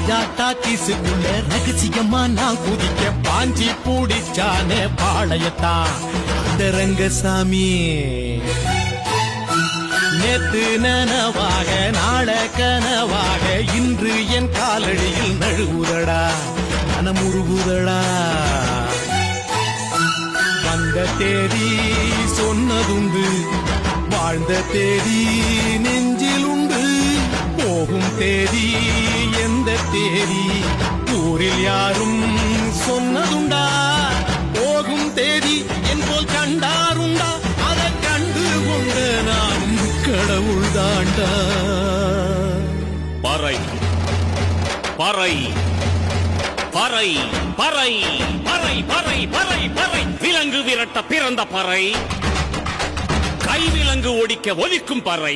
ராஜா டாக்கீஸுக்குள்ள ரகசியமா நான் குதிக்க பாஞ்சி பூடிச்சானே பாளையத்தான் அந்த ரங்கசாமி. நேத்து நனவாக நாள கனவாக இன்று என் காலடியில் நழுவுதடா மனமுருகுதடா. வந்த தேதி சொன்னதுண்டு, வாழ்ந்த தேதி நெஞ்சில் உண்டு. போகும் தேதி எந்த தேதி ஊரில் யாரும் சொன்னதுண்டா? போகும் தேதி என் போல் கண்டாருண்டா? அதை கண்டு கொண்ட நானும் கடவுள் தாண்டா. பறை பறை பறை பறை பறை பறை பறை பறை விலங்கு விரட்ட பிறந்த பறை, கைவிலங்கு ஒடிக்க ஒலிக்கும் பறை.